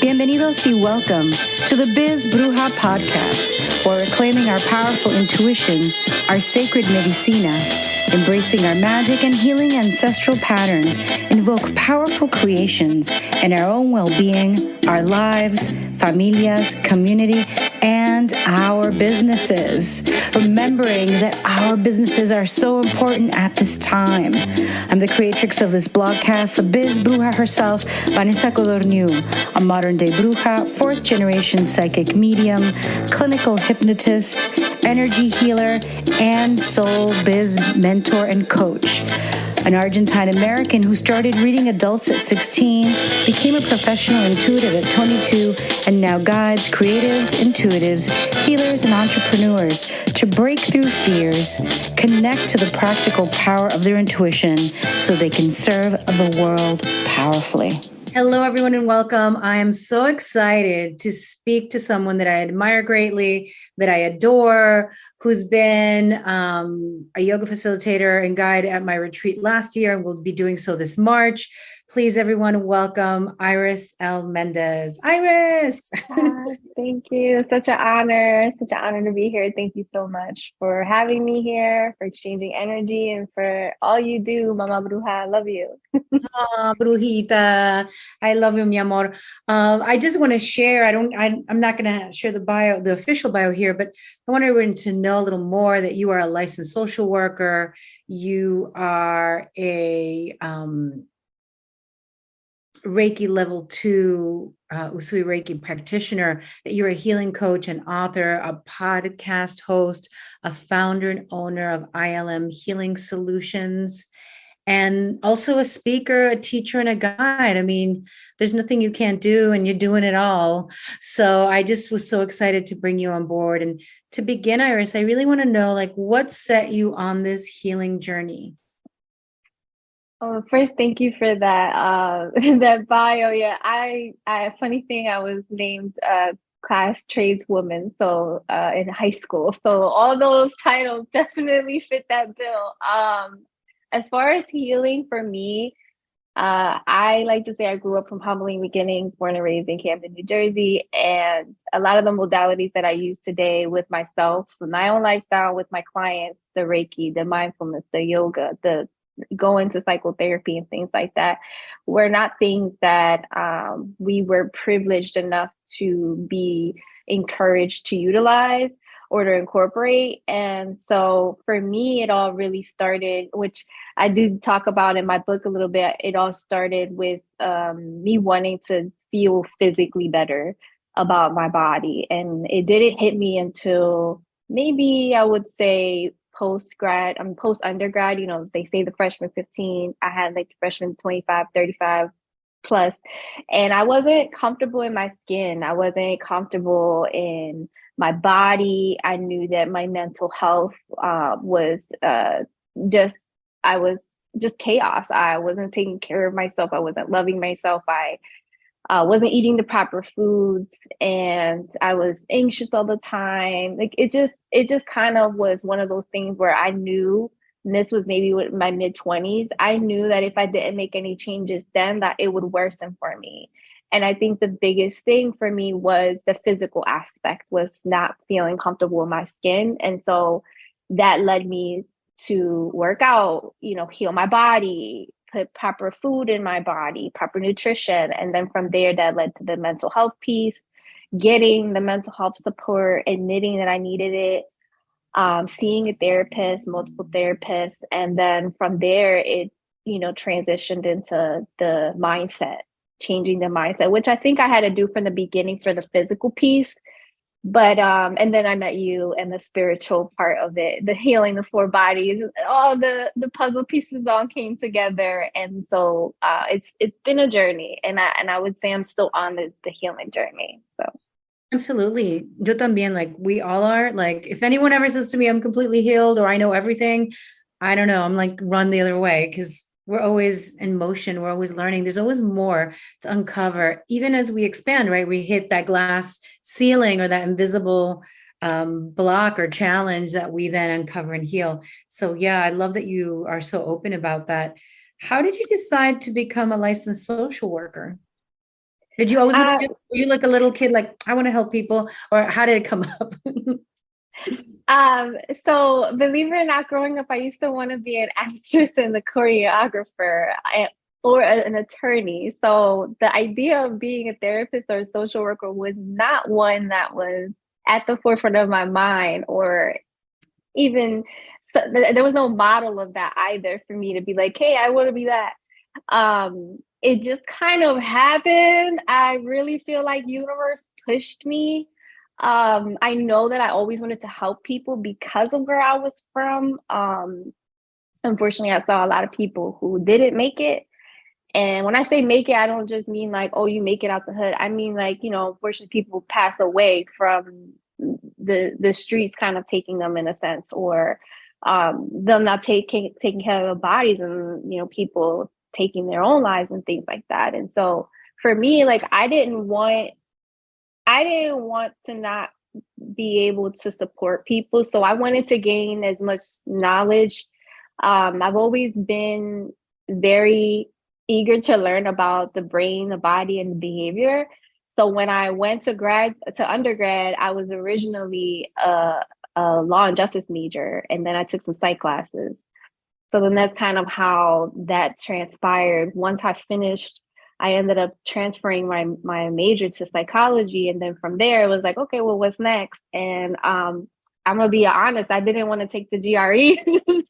Bienvenidos y welcome to the Biz Bruja podcast, where we're claiming our powerful intuition, our sacred medicina, embracing our magic and healing ancestral patterns, invoke powerful creations in our own well-being, our lives, familias, community, and our businesses. Remembering that our businesses are so important at this time. I'm the creatrix of this blogcast, the Biz Bruja herself, Vanessa Codorniu, a modern-day bruja, fourth-generation psychic medium, clinical hypnotist, energy healer, and soul biz mentor and coach. An Argentine-American who started reading adults at 16, became a professional intuitive at 22, and now guides creatives, intuitives, healers, and entrepreneurs to break through fears, connect to the practical power of their intuition so they can serve the world powerfully. Hello, everyone, and welcome. I am so excited to speak to someone that I admire greatly, that I adore, who's been a yoga facilitator and guide at my retreat last year and will be doing so this March. Please, everyone, welcome Iris L. Mendez. Iris! Thank you. Such an honor to be here. Thank you so much for having me here, for exchanging energy, and for all you do, Mama Bruja. I love you. Brujita. I love you, mi amor. I just want to share, I'm not going to share the official bio here, but I want everyone to know a little more that you are a licensed social worker. You are a Reiki level 2 Usui Reiki practitioner, that you're a healing coach and author, a podcast host, a founder and owner of ILM Healing Solutions, and also a speaker, a teacher, and a guide. I mean, there's nothing you can't do, and you're doing it all. So I just was so excited to bring you on board. And to begin, Iris, I really want to know, what set you on this healing journey? Oh, first, thank you for that that bio. Yeah, I funny thing, I was named class tradeswoman in high school. So all those titles definitely fit that bill. As far as healing for me, I like to say I grew up from humbling beginnings, born and raised in Camden, New Jersey, and a lot of the modalities that I use today with myself, with my own lifestyle, with my clients, the Reiki, the mindfulness, the yoga, the going to psychotherapy and things like that, were not things that we were privileged enough to be encouraged to utilize or to incorporate. And so for me, it all really started, which I do talk about in my book a little bit. It all started with me wanting to feel physically better about my body. And it didn't hit me until maybe I would say post undergrad, they say the freshman 15, I had like the freshman 25, 35 plus, and I wasn't comfortable in my skin. I wasn't comfortable in my body. I knew that my mental health was just chaos. I wasn't taking care of myself. I wasn't loving myself. I wasn't eating the proper foods, and I was anxious all the time. Like it just kind of was one of those things where I knew, and this was maybe with my mid-20s, I knew that if I didn't make any changes then, that it would worsen for me. And I think the biggest thing for me was the physical aspect, was not feeling comfortable in my skin. And so that led me to work out, heal my body, put proper food in my body, proper nutrition. And then from there, that led to the mental health piece, getting the mental health support, admitting that I needed it, seeing a therapist, multiple therapists. And then from there, it, transitioned into the mindset, changing the mindset, which I think I had to do from the beginning for the physical piece. But and then I met you, and the spiritual part of it, the healing the 4 bodies, all the puzzle pieces all came together. And so it's been a journey, and I would say I'm still on the healing journey. So Absolutely. Yo también, we all are. If anyone ever says to me I'm completely healed or I know everything, I don't know. I'm run the other way, because we're always in motion. We're always learning. There's always more to uncover. Even as we expand, right? We hit that glass ceiling or that invisible block or challenge that we then uncover and heal. So yeah, I love that you are so open about that. How did you decide to become a licensed social worker? Did you always want to Uh, were you like a little kid, like, I want to help people, or how did it come up? so believe it or not, growing up, I used to want to be an actress and a choreographer or an attorney. So the idea of being a therapist or a social worker was not one that was at the forefront of my mind, or even so, there was no model of that either for me to be like, hey, I want to be that. It just kind of happened. I really feel like universe pushed me. I know that I always wanted to help people because of where I was from. Unfortunately, I saw a lot of people who didn't make it. And when I say make it, I don't just mean like, oh, you make it out the hood. I mean, like, unfortunately, people pass away from the streets kind of taking them in a sense, or them not taking care of their bodies, and people taking their own lives and things like that. And so for me, like, I didn't want to not be able to support people. So I wanted to gain as much knowledge. I've always been very eager to learn about the brain, the body, and the behavior. So when I went to undergrad, I was originally a law and justice major, and then I took some psych classes. So then that's kind of how that transpired. Once I finished, I ended up transferring my major to psychology. And then from there, it was like, okay, well, what's next? And I'm going to be honest, I didn't want to take the GRE.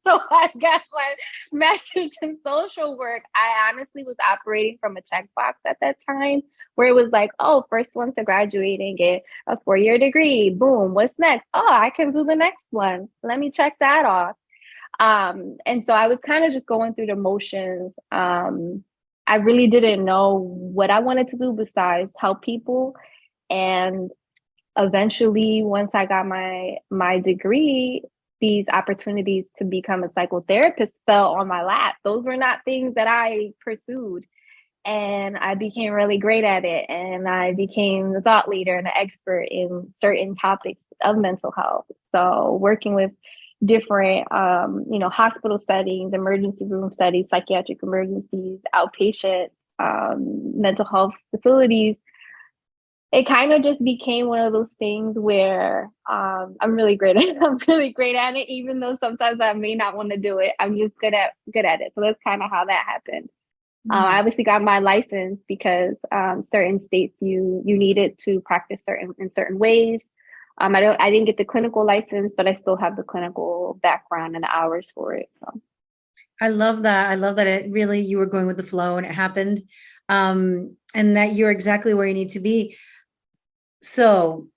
So I got my master's in social work. I honestly was operating from a checkbox at that time, where it was like, oh, first one to graduate and get a 4-year degree. Boom, what's next? Oh, I can do the next one. Let me check that off. And so I was kind of just going through the motions. I really didn't know what I wanted to do besides help people. And eventually, once I got my degree, these opportunities to become a psychotherapist fell on my lap. Those were not things that I pursued. And I became really great at it. And I became the thought leader and an expert in certain topics of mental health. So working with different, hospital settings, emergency room settings, psychiatric emergencies, outpatient mental health facilities, it kind of just became one of those things where I'm really great at it. I'm really great at it, even though sometimes I may not want to do it. I'm just good at it. So that's kind of how that happened. I obviously got my license because certain states you need it to practice in certain ways. I didn't get the clinical license, but I still have the clinical background and the hours for it. So I love that. I love that you were going with the flow and it happened, and that you're exactly where you need to be. So,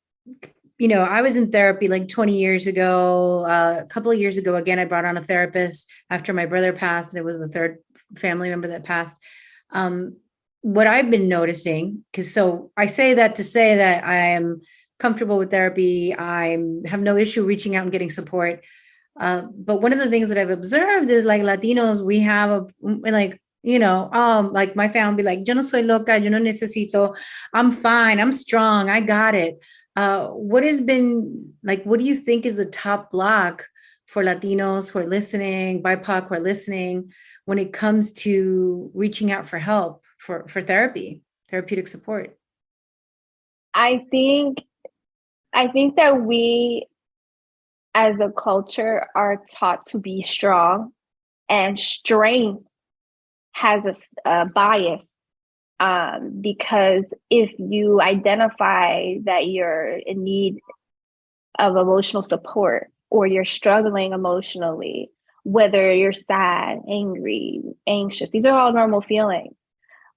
I was in therapy like 20 years ago. A couple of years ago, again, I brought on a therapist after my brother passed, and it was the third family member that passed. What I've been noticing, so I say that to say that I am comfortable with therapy. I have no issue reaching out and getting support. But one of the things that I've observed is, like, Latinos, we have like my family, like, yo no soy loca, yo no necesito, I'm fine, I'm strong, I got it. What do you think is the top block for Latinos who are listening, BIPOC who are listening, when it comes to reaching out for help, for therapeutic support? I think that we as a culture are taught to be strong, and strength has a bias, because if you identify that you're in need of emotional support, or you're struggling emotionally, whether you're sad, angry, anxious, these are all normal feelings.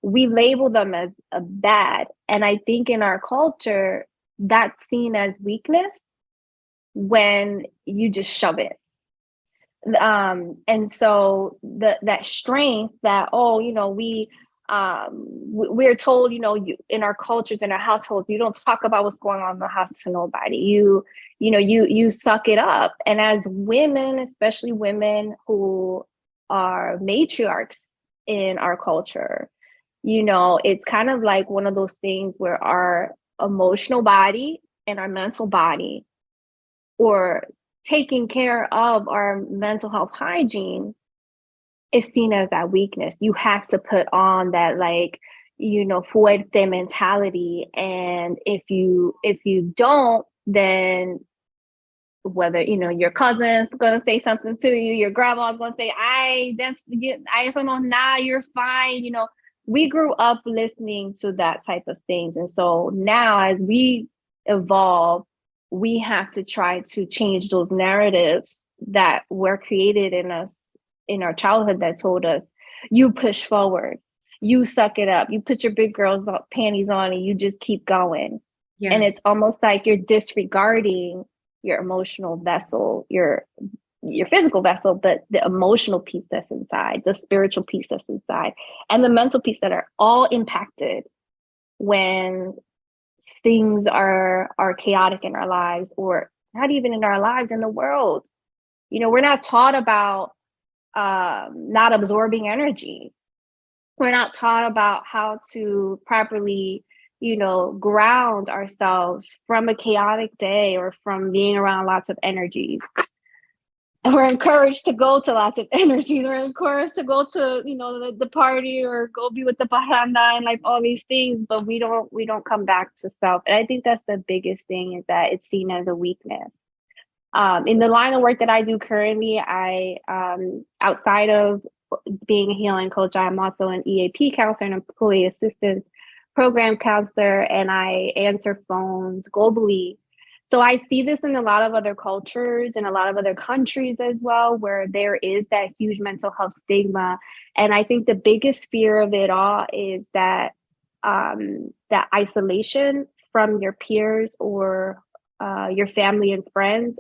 We label them as a bad. And I think in our culture, that's seen as weakness when you just shove it. And so that strength that, we're told, in our cultures, in our households, you don't talk about what's going on in the house to nobody. You suck it up. And as women, especially women who are matriarchs in our culture, it's kind of like one of those things where our emotional body and our mental body, or taking care of our mental health hygiene, is seen as that weakness. You have to put on that, like, fuerte mentality. And if you don't, then whether, your cousin's going to say something to you, your grandma's going to say, I don't know, nah, you're fine. We grew up listening to that type of things. And so now as we evolve, we have to try to change those narratives that were created in us in our childhood that told us, you push forward, you suck it up, you put your big girl's panties on and you just keep going. Yes. And it's almost like you're disregarding your emotional vessel, your physical vessel, but the emotional piece that's inside, the spiritual piece that's inside, and the mental piece that are all impacted when things are chaotic in our lives, or not even in our lives, in the world. We're not taught about not absorbing energy. We're not taught about how to properly ground ourselves from a chaotic day or from being around lots of energies. And we're encouraged to go to lots of energies. We're encouraged to go to, the party or go be with the parranda and like all these things, but we don't come back to self. And I think that's the biggest thing, is that it's seen as a weakness. In the line of work that I do currently, I outside of being a healing coach, I'm also an EAP counselor and employee assistance program counselor, and I answer phones globally. So I see this in a lot of other cultures and a lot of other countries as well, where there is that huge mental health stigma. And I think the biggest fear of it all is that that isolation from your peers or your family and friends,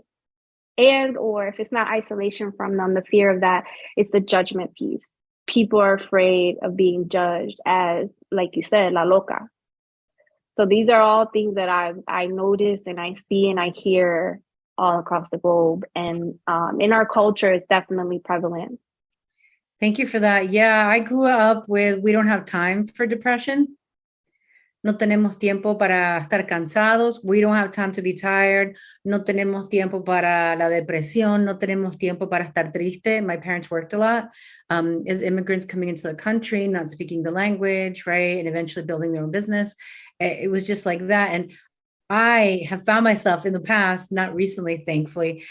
and or if it's not isolation from them, the fear of that, it's the judgment piece. People are afraid of being judged as, like you said, la loca. So these are all things that I notice and I see and I hear all across the globe. And in our culture, it's definitely prevalent. Thank you for that. Yeah, I grew up with, we don't have time for depression. No tenemos tiempo para estar cansados. We don't have time to be tired. No tenemos tiempo para la depresión. No tenemos tiempo para estar triste. My parents worked a lot as immigrants coming into the country, not speaking the language, right? And eventually building their own business. It was just like that. And I have found myself in the past, not recently, thankfully,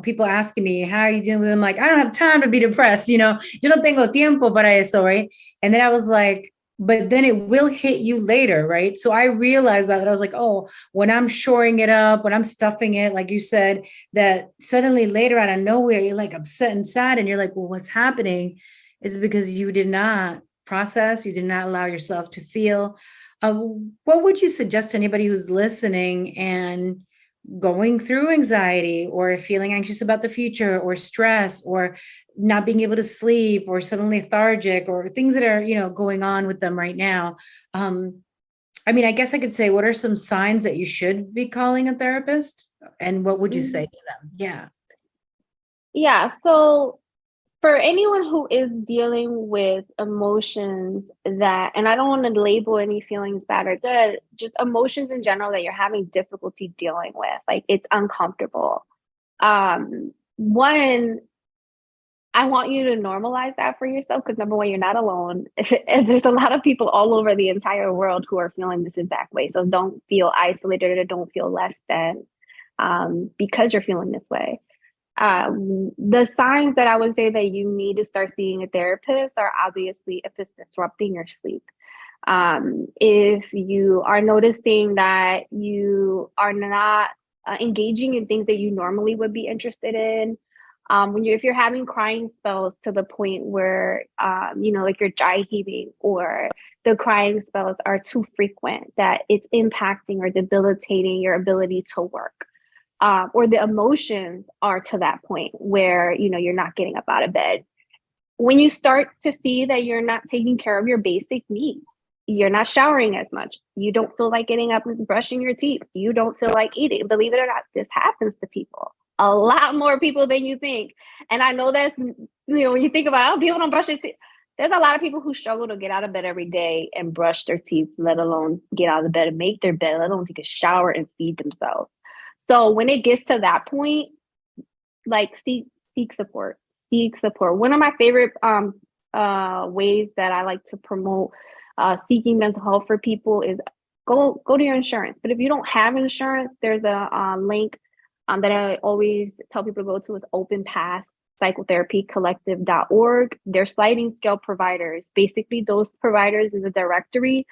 people asking me, how are you dealing with it? I'm like, I don't have time to be depressed. Yo no tengo tiempo para eso, right? And then I was like, but then it will hit you later, right? So I realized that I was like, oh, when I'm shoring it up, when I'm stuffing it, like you said, that suddenly later out of nowhere, you're like upset and sad. And you're like, well, what's happening is because you did not process, you did not allow yourself to feel. What would you suggest to anybody who's listening and going through anxiety or feeling anxious about the future or stress or not being able to sleep or suddenly lethargic or things that are, going on with them right now? I guess I could say, what are some signs that you should be calling a therapist? And what would you say to them? Yeah. Yeah. So for anyone who is dealing with emotions that, and I don't want to label any feelings bad or good, just emotions in general that you're having difficulty dealing with, like it's uncomfortable. One, I want you to normalize that for yourself, because number one, you're not alone. And there's a lot of people all over the entire world who are feeling this exact way. So don't feel isolated or don't feel less than because you're feeling this way. The signs that I would say that you need to start seeing a therapist are obviously if it's disrupting your sleep. If you are noticing that you are not engaging in things that you normally would be interested in, if you're having crying spells to the point where, like you're dry heaving, or the crying spells are too frequent, that it's impacting or debilitating your ability to work. Or the emotions are to that point where, you're not getting up out of bed. When you start to see that you're not taking care of your basic needs, you're not showering as much, you don't feel like getting up and brushing your teeth, you don't feel like eating. Believe it or not, this happens to people, a lot more people than you think. And I know that's, when you think about, people don't brush their teeth. There's a lot of people who struggle to get out of bed every day and brush their teeth, let alone get out of bed and make their bed, let alone take a shower and feed themselves. So when it gets to that point, like seek support. One of my favorite ways that I like to promote seeking mental health for people is go to your insurance. But if you don't have insurance, there's a link that I always tell people to go to, is Open Path Psychotherapy Collective.org. They're sliding scale providers. Basically, those providers is a directory.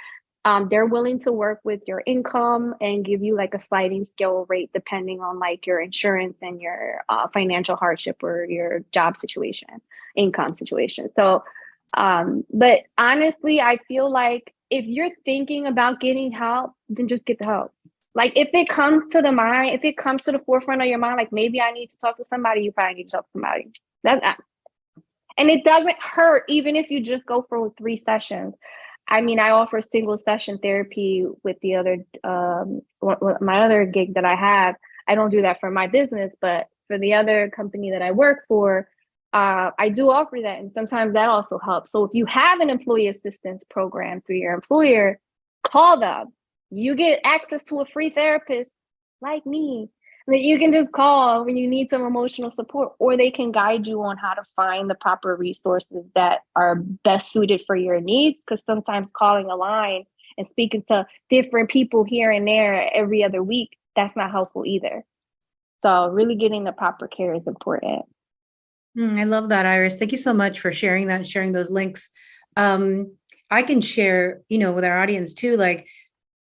They're willing to work with your income and give you like a sliding scale rate depending on like your insurance and your financial hardship or your job situation, income situation. So, but honestly, I feel like if you're thinking about getting help, then just get the help. Like if it comes to the mind, if it comes to the forefront of your mind, like maybe I need to talk to somebody, you probably need to talk to somebody. And it doesn't hurt even if you just go for 3 sessions. I mean, I offer single session therapy with the other, my other gig that I have. I don't do that for my business, but for the other company that I work for, I do offer that. And sometimes that also helps. So if you have an employee assistance program through your employer, call them. You get access to a free therapist like me that you can just call when you need some emotional support, or they can guide you on how to find the proper resources that are best suited for your needs. Because sometimes calling a line and speaking to different people here and there every other week, that's not helpful either. So really getting the proper care is important. I love that, Iris. Thank you so much for sharing that, sharing those links. I can share, with our audience too, like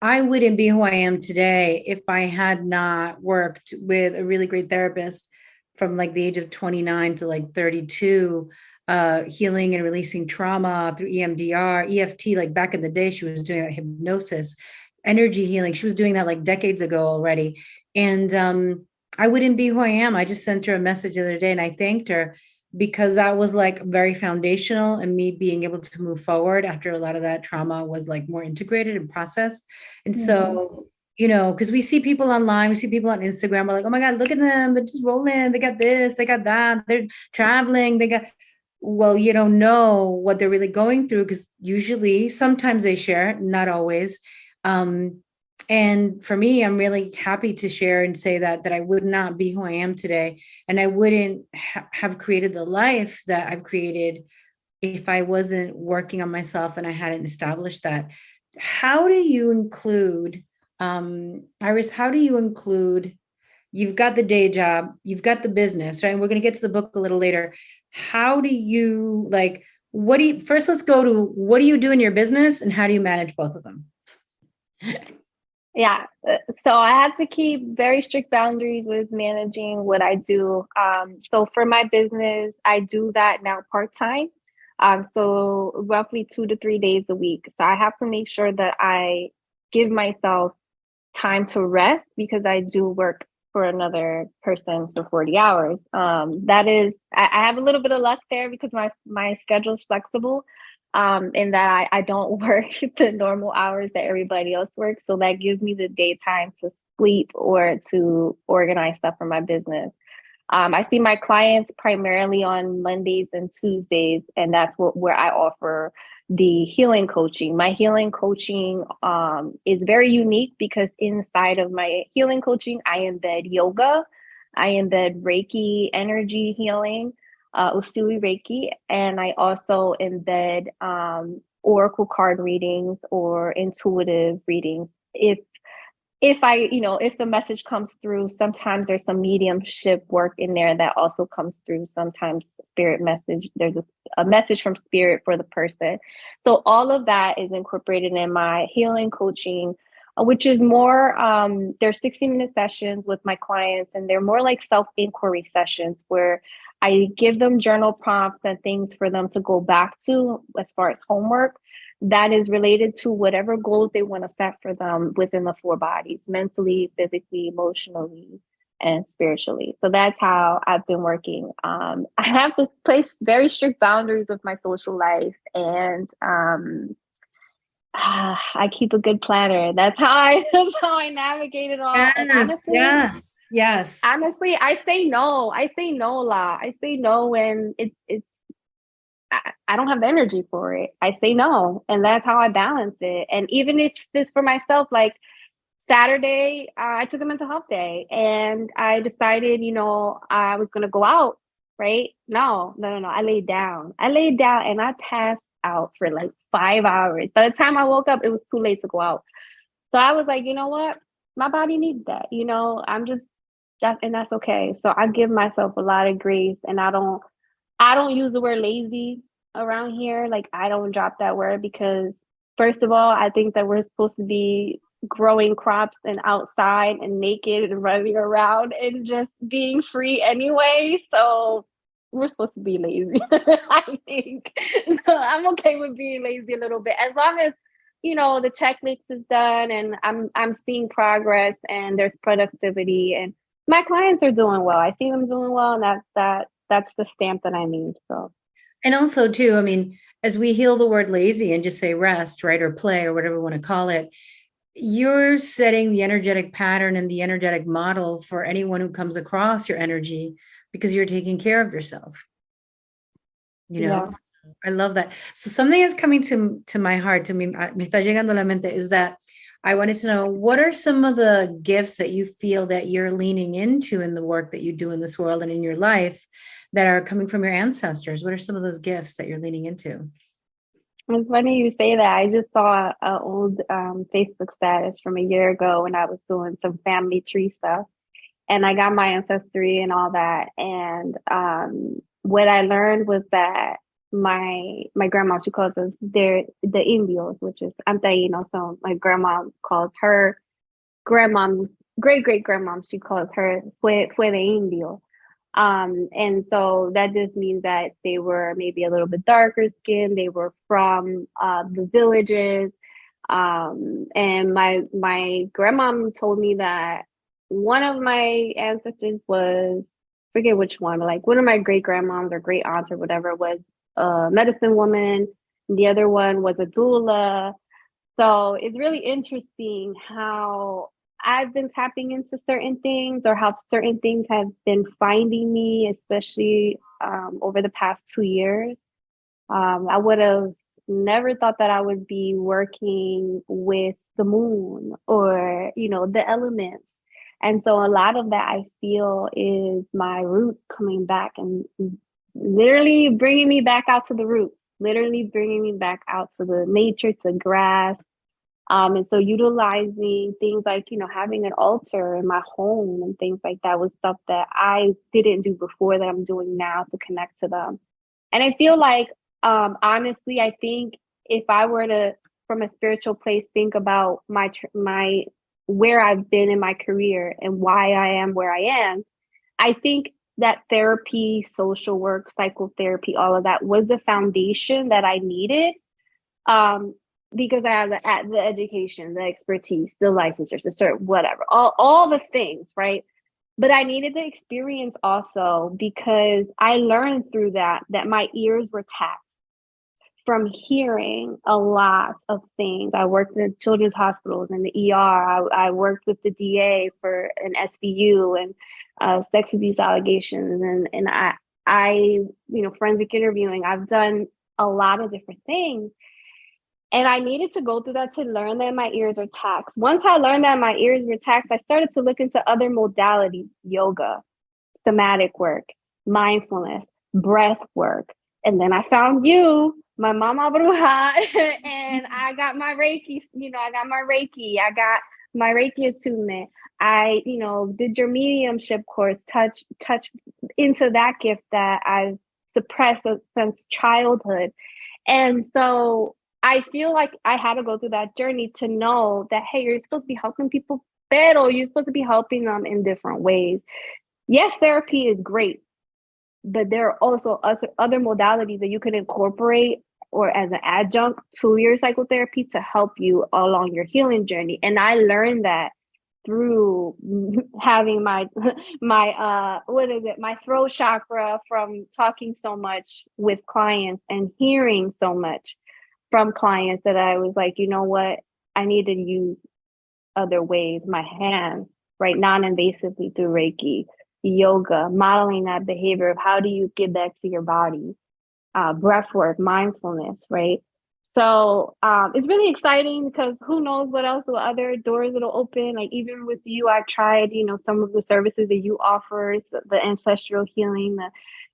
I wouldn't be who I am today if I had not worked with a really great therapist from like the age of 29 to like 32, healing and releasing trauma through EMDR, EFT. Like back in the day, she was doing that, hypnosis, energy healing. She was doing that like decades ago already. And I wouldn't be who I am. I just sent her a message the other day and I thanked her, because that was like very foundational in me being able to move forward after a lot of that trauma was like more integrated and processed. And so, because we see people online, we see people on Instagram, we're like, oh my God, look at them, they're just rolling, they got this, they got that, they're traveling, well, you don't know what they're really going through, because usually, sometimes they share, not always. And for me, I'm really happy to share and say that I would not be who I am today. And I wouldn't have created the life that I've created if I wasn't working on myself and I hadn't established that. How do you include, Iris, you've got the day job, you've got the business, right? And we're going to get to the book a little later. How do you first let's go to what do you do in your business and how do you manage both of them? Yeah. So I have to keep very strict boundaries with managing what I do. So for my business, I do that now part-time. So roughly 2 to 3 days a week. So I have to make sure that I give myself time to rest, because I do work for another person for 40 hours. That is, I have a little bit of luck there because my schedule is flexible. In that I don't work the normal hours that everybody else works. So that gives me the daytime to sleep or to organize stuff for my business. I see my clients primarily on Mondays and Tuesdays, and that's where I offer the healing coaching. My healing coaching is very unique because inside of my healing coaching, I embed yoga, I embed Reiki energy healing, Usui Reiki, and I also embed oracle card readings or intuitive readings. If the message comes through, sometimes there's some mediumship work in there that also comes through. Sometimes spirit message, there's a message from spirit for the person. So all of that is incorporated in my healing coaching, which is more, they're 60-minute sessions with my clients, and they're more like self-inquiry sessions where I give them journal prompts and things for them to go back to as far as homework that is related to whatever goals they want to set for them within the 4 bodies: mentally, physically, emotionally, and spiritually. So that's how I've been working. I have to place very strict boundaries with my social life, and I keep a good planner. That's how I navigate it all. Yes, and honestly, yes. Honestly, I say no. I say no a lot. I say no when it's I don't have the energy for it. I say no, and that's how I balance it. And even if this for myself, like Saturday, I took a mental health day, and I decided, I was gonna go out. Right? No. I laid down. And I passed out for like 5 hours. By the time I woke up, it was too late to go out. So I was like, you know what? My body needs that. And that's okay. So I give myself a lot of grace, and I don't use the word lazy around here. Like, I don't drop that word because, first of all, I think that we're supposed to be growing crops and outside and naked and running around and just being free anyway. So we're supposed to be lazy. I think. No, I'm okay with being lazy a little bit, as long as the checklist is done and I'm seeing progress and there's productivity and my clients are doing well. I see them doing well, and that's the stamp that I need. So, and also too, I mean, as we heal the word lazy and just say rest, right, or play, or whatever we want to call it, you're setting the energetic pattern and the energetic model for anyone who comes across your energy, because you're taking care of yourself. yeah. I love that. So something is coming to my heart, to me está llegando a la mente, is that I wanted to know, what are some of the gifts that you feel that you're leaning into in the work that you do in this world and in your life that are coming from your ancestors? What are some of those gifts that you're leaning into? It's funny you say that. I just saw an old Facebook status from a year ago when I was doing some family tree stuff, and I got my ancestry and all that. And what I learned was that my grandma, she calls us the Indios, which is Antaino. So my grandma calls her grandmom, great grandmom, she calls her fue de Indio. And so that just means that they were maybe a little bit darker skinned. They were from the villages. And my grandmom told me that one of my ancestors was, forget which one, but like one of my great grandmoms or great aunts or whatever was a medicine woman. The other one was a doula. So it's really interesting how I've been tapping into certain things, or how certain things have been finding me, especially over the past 2 years. I would have never thought that I would be working with the moon or, the elements. And so a lot of that I feel is my roots coming back and literally bringing me back out to the roots, literally bringing me back out to the nature, to grass. And so utilizing things like, having an altar in my home and things like that was stuff that I didn't do before that I'm doing now to connect to them. And I feel like, honestly, I think if I were to, from a spiritual place, think about my where I've been in my career and why I am where I am, I think that therapy, social work, psychotherapy, all of that was the foundation that I needed. Because I have the education, the expertise, the licensure, the cert, whatever, all the things, right? But I needed the experience also, because I learned through that my ears were taxed from hearing a lot of things. I worked in children's hospitals in the ER. I worked with the DA for an SVU and sex abuse allegations, and I forensic interviewing. I've done a lot of different things. And I needed to go through that to learn that my ears are taxed. Once I learned that my ears were taxed, I started to look into other modalities: yoga, somatic work, mindfulness, breath work. And then I found you, my mama bruja, and I got my Reiki, I got my Reiki attunement. I, did your mediumship course, touch into that gift that I've suppressed since childhood. And so I feel like I had to go through that journey to know that, hey, you're supposed to be helping people, pero you're supposed to be helping them in different ways. Yes, therapy is great, but there are also other modalities that you can incorporate or as an adjunct to your psychotherapy to help you along your healing journey. And I learned that through having my throat chakra, from talking so much with clients and hearing so much from clients, that I was like, you know what, I need to use other ways, my hands, right, non-invasively through Reiki, yoga, modeling that behavior of how do you give back to your body, breath work, mindfulness, right? So it's really exciting, because who knows what else, what other doors it'll open. Like, even with you, I tried, some of the services that you offer, so the ancestral healing,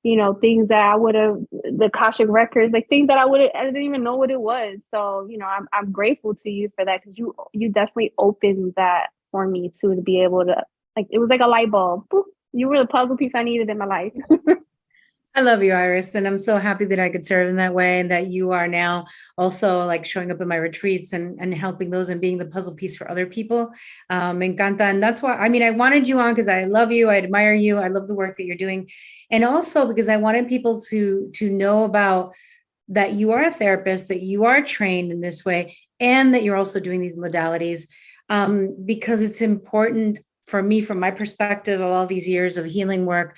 things that I would have, the Akashic records, like things that I didn't even know what it was. So, I'm grateful to you for that, because you definitely opened that for me too, to be able to, like, it was like a light bulb. Boop. You were the puzzle piece I needed in my life. I love you, Iris. And I'm so happy that I could serve in that way, and that you are now also like showing up in my retreats and helping those and being the puzzle piece for other people. Me encanta. And that's why, I mean, I wanted you on because I love you. I admire you. I love the work that you're doing. And also because I wanted people to know about that you are a therapist, that you are trained in this way, and that you're also doing these modalities, because it's important for me, from my perspective of all these years of healing work,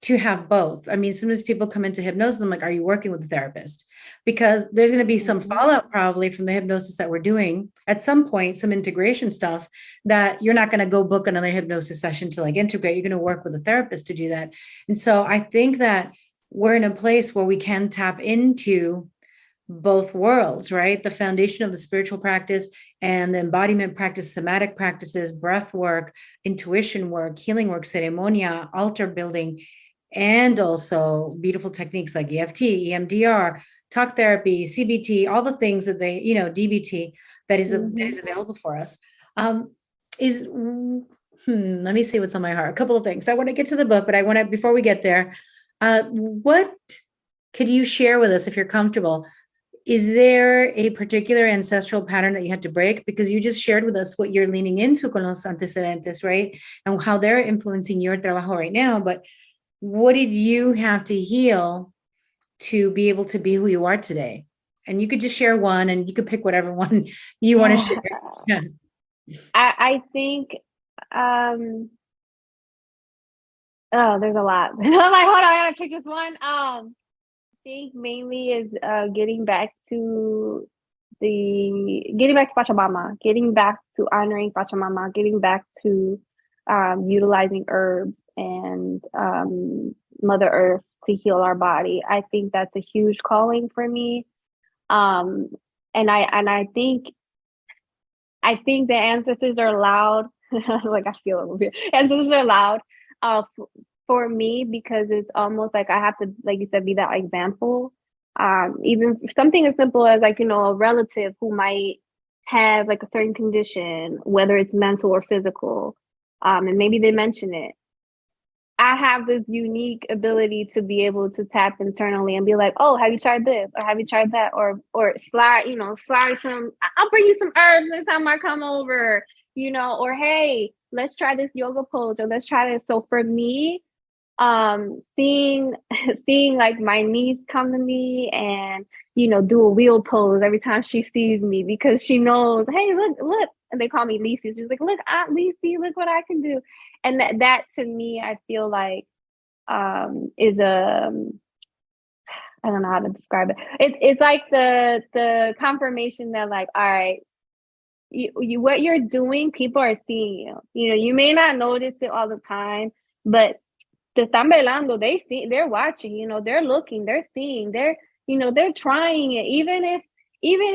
to have both. I mean, sometimes people come into hypnosis, I'm like, are you working with a therapist? Because there's going to be some fallout probably from the hypnosis that we're doing at some point, some integration stuff that you're not going to go book another hypnosis session to like integrate. You're going to work with a therapist to do that. And so I think that we're in a place where we can tap into both worlds, right? The foundation of the spiritual practice and the embodiment practice, somatic practices, breath work, intuition work, healing work, ceremonia, altar building, and also beautiful techniques like EFT, EMDR, talk therapy, CBT, all the things that they, DBT that is available for us. Let me see what's on my heart. A couple of things. I want to get to the book, but before we get there, what could you share with us if you're comfortable? Is there a particular ancestral pattern that you had to break? Because you just shared with us what you're leaning into con los antecedentes, right? And how they're influencing your trabajo right now. But what did you have to heal to be able to be who you are today? And you could just share one, and you could pick whatever one you want to share. Yeah. I think, there's a lot. I'm like, hold on, I gotta pick just one. I think mainly is getting back to Pachamama, getting back to honoring Pachamama, getting back to utilizing herbs and Mother Earth to heal our body. I think that's a huge calling for me. And I think the ancestors are loud. Like, I feel a little bit. Ancestors are loud for me, because it's almost like I have to, like you said, be that example. Even something as simple as, like, a relative who might have like a certain condition, whether it's mental or physical, and maybe they mention it. I have this unique ability to be able to tap internally and be like, oh, have you tried this? Or have you tried that? Or slide some, I'll bring you some herbs next time I come over, or hey, let's try this yoga pose, or let's try this. So for me, seeing like my niece come to me and, do a wheel pose every time she sees me, because she knows, hey, look, and they call me Lisi. She's like, look, Aunt Lisi, look what I can do. And that to me, I feel like is I don't know how to describe it. It's like the confirmation that, like, all right, you what you're doing, people are seeing you. You may not notice it all the time, but te están velando, they're watching, they're looking, they're seeing, they're trying it, even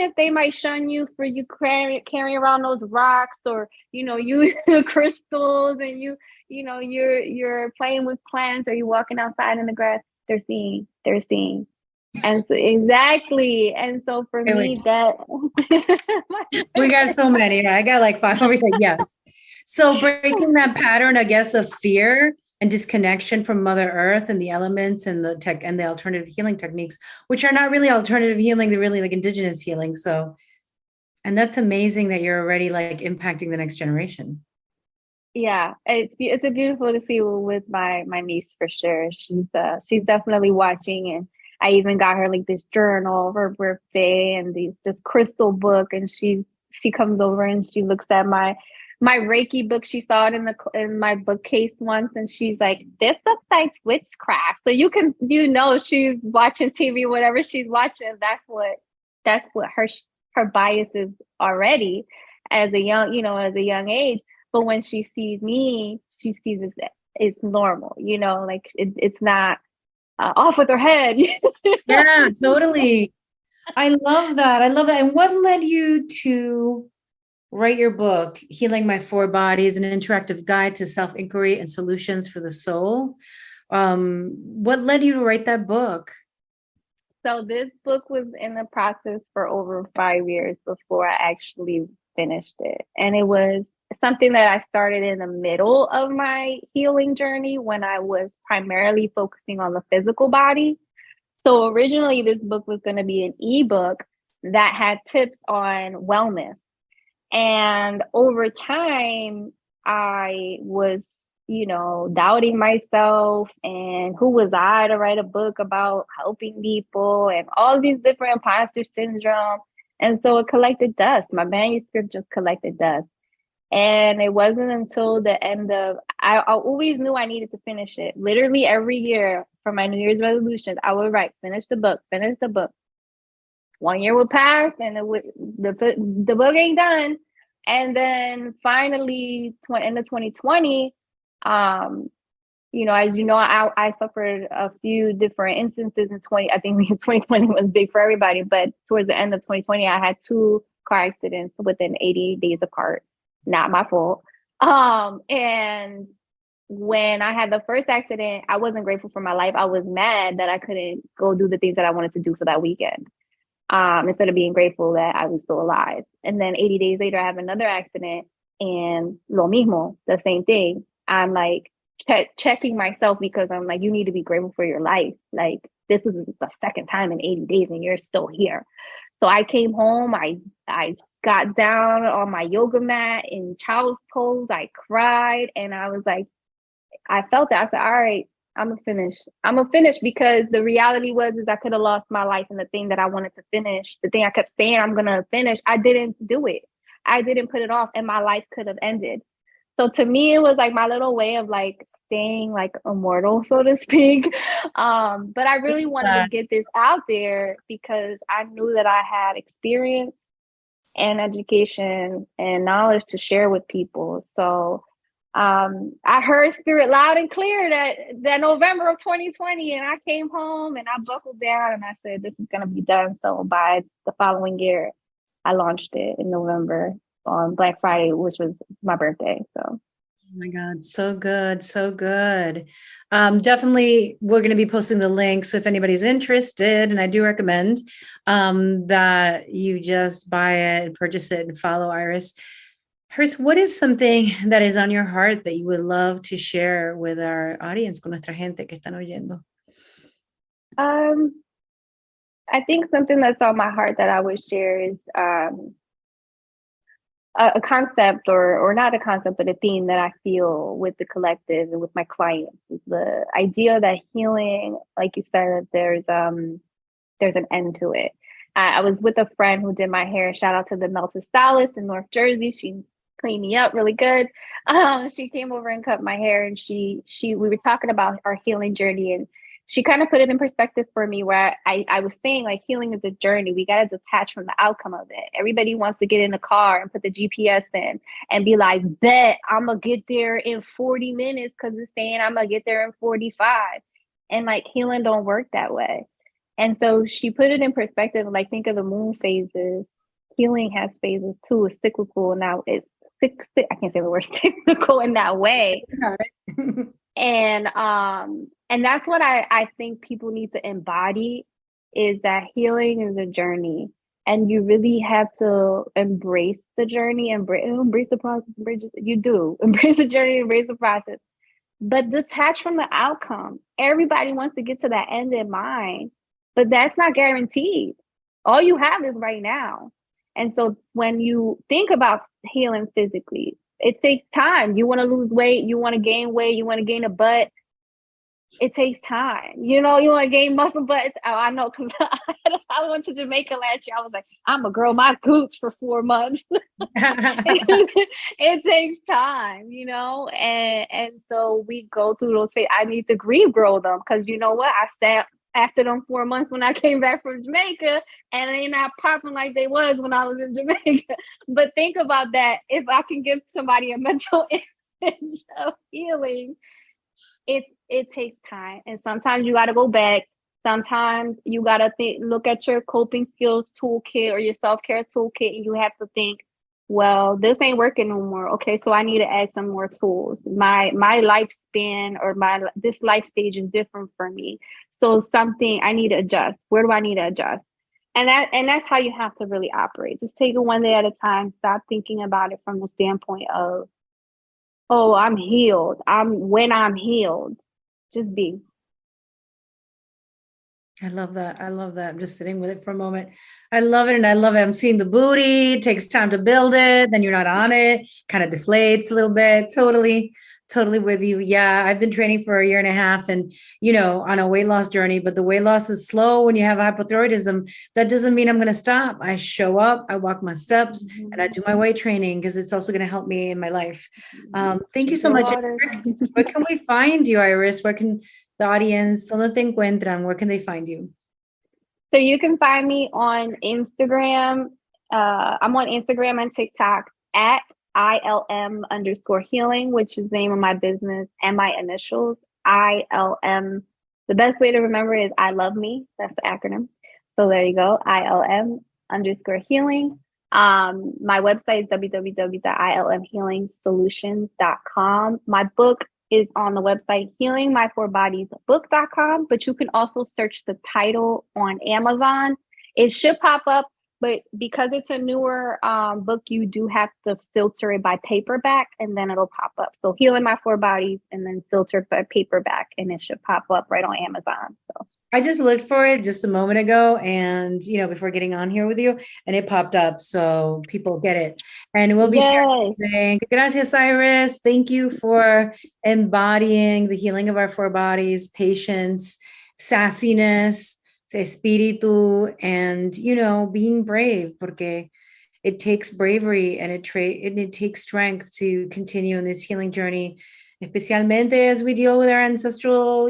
if they might shun you for you carrying around those rocks, or you crystals, and you're playing with plants, or you're walking outside in the grass. They're seeing, and so exactly. And so for me, that we got so many. I got like 5 over here. Yes. So breaking that pattern, I guess, of fear and disconnection from Mother Earth and the elements and the tech and the alternative healing techniques, which are not really alternative healing, they're really like indigenous healing. So, and that's amazing that you're already like impacting the next generation. Yeah, it's a beautiful to see with my niece, for sure. She's definitely watching, and I even got her like this journal of her birthday and this crystal book, and she comes over and she looks at my Reiki book. She saw it in my bookcase once, and she's like, this looks like witchcraft. So she's watching TV, whatever she's watching, that's what her bias is already as a young age. But when she sees me, she sees it's normal, like it's not off with her head. Yeah, totally. I love that. And what led you to write your book, Healing My Four Bodies, an interactive guide to self-inquiry and solutions for the soul? What led you to write that book? So this book was in the process for over 5 years before I actually finished it. And it was something that I started in the middle of my healing journey when I was primarily focusing on the physical body. So originally this book was going to be an ebook that had tips on wellness. And over time, I was, doubting myself and who was I to write a book about helping people and all these different imposter syndrome. And so it collected dust. My manuscript just collected dust. And it wasn't until the end of, I always knew I needed to finish it. Literally every year for my New Year's resolutions, I would write, finish the book, finish the book. 1 year would pass and the book ain't done. And then finally, end of 2020, as you know, I suffered a few different instances in 20. I think 2020 was big for everybody, but towards the end of 2020, I had 2 car accidents within 80 days apart. Not my fault. And when I had the first accident, I wasn't grateful for my life. I was mad that I couldn't go do the things that I wanted to do for that weekend. Instead of being grateful that I was still alive. And then 80 days later, I have another accident and lo mismo, the same thing. I'm like checking myself because I'm like, you need to be grateful for your life. Like this was the second time in 80 days and you're still here. So I came home, I got down on my yoga mat in child's pose. I cried and I was like, I felt that. I said, all right, I'm gonna finish because the reality is I could have lost my life in the thing that I wanted to finish. The thing I kept saying I'm gonna finish, I didn't do it. I didn't put it off and my life could have ended. So to me, it was like my little way of like staying like immortal, so to speak. But I really wanted to get this out there because I knew that I had experience and education and knowledge to share with people. So I heard spirit loud and clear that November of 2020, and I came home and I buckled down and I said, this is going to be done. So by the following year, I launched it in November on Black Friday, which was my birthday. So. Oh my God, so good, so good. Definitely, we're going to be posting the link. So if anybody's interested, and I do recommend that you just buy it and purchase it and follow Iris. Iris, what is something that is on your heart that you would love to share with our audience, con nuestra gente que están oyendo? I think something that's on my heart that I would share is a concept or not a concept, but a theme that I feel with the collective and with my clients is the idea that healing, like you said, there's an end to it. I was with a friend who did my hair. Shout out to the Melted Stylist in North Jersey. She cleaned me up really good. She came over and cut my hair, and we were talking about our healing journey, and she kind of put it in perspective for me where I was saying like healing is a journey. We got to detach from the outcome of it. Everybody wants to get in the car and put the GPS in and be like, bet I'm going to get there in 40 minutes because it's saying I'm going to get there in 45. And like healing don't work that way. And so she put it in perspective, like think of the moon phases. Healing has phases too. It's cyclical. Now it's I can't say the word cyclical in that way. And that's what I think people need to embody is that healing is a journey. And you really have to embrace the journey, embrace the process, embrace the journey, embrace the process, but detach from the outcome. Everybody wants to get to that end in mind, but that's not guaranteed. All you have is right now. And so when you think about healing physically, it takes time. You want to lose weight, you want to gain weight, you want to gain a butt. It takes time. You want to gain muscle, but I know because I went to Jamaica last year. I was like, I'm gonna grow my glutes for 4 months. It takes time, and so we go through those phases. I need to grief grow them because you know what? I sat after them 4 months when I came back from Jamaica, and they not popping like they was when I was in Jamaica. But think about that. If I can give somebody a mental image of healing, it takes time. And sometimes you got to go back. Sometimes you got to look at your coping skills toolkit or your self-care toolkit, and you have to think, well, this ain't working no more. Okay, so I need to add some more tools. My lifespan or this life stage is different for me. So something I need to adjust. Where do I need to adjust? And that's how you have to really operate. Just take it one day at a time. Stop thinking about it from the standpoint of, oh, I'm healed. When I'm healed. Just be. I love that. I love that. I'm just sitting with it for a moment. I love it. And I love it. I'm seeing the booty. It takes time to build it. Then you're not on it. Kind of deflates a little bit. Totally, totally with you. Yeah. I've been training for a year and a half and, on a weight loss journey, but the weight loss is slow when you have hypothyroidism. That doesn't mean I'm going to stop. I show up, I walk my steps, and I do my weight training because it's also going to help me in my life. Thank you so much. Where can we find you, Iris? Where can the audience, ¿dónde te encuentran? Where can they find you? So you can find me on Instagram. I'm on Instagram and TikTok at ILM_healing, which is the name of my business and my initials, ILM. The best way to remember is I love me. That's the acronym. So there you go, ILM_healing. My website is www.ilmhealingsolutions.com. My book is on the website healingmy4bodiesbook.com, but you can also search the title on Amazon. It should pop up, but because it's a newer book, you do have to filter it by paperback and then it'll pop up. So Healing My Four Bodies and then filter by paperback and it should pop up right on Amazon. So I just looked for it just a moment ago and, before getting on here with you, and it popped up. So people get it. And we'll be sharing. Gracias, Iris. Thank you for embodying the healing of our four bodies, patience, sassiness, espíritu, and, being brave, porque it takes bravery and it takes strength to continue in this healing journey, especialmente as we deal with our ancestral,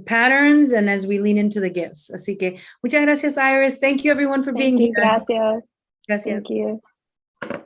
patterns and as we lean into the gifts. Así que muchas gracias, Iris. Thank you, everyone, for being here. Gracias. Gracias. Thank you. Bye.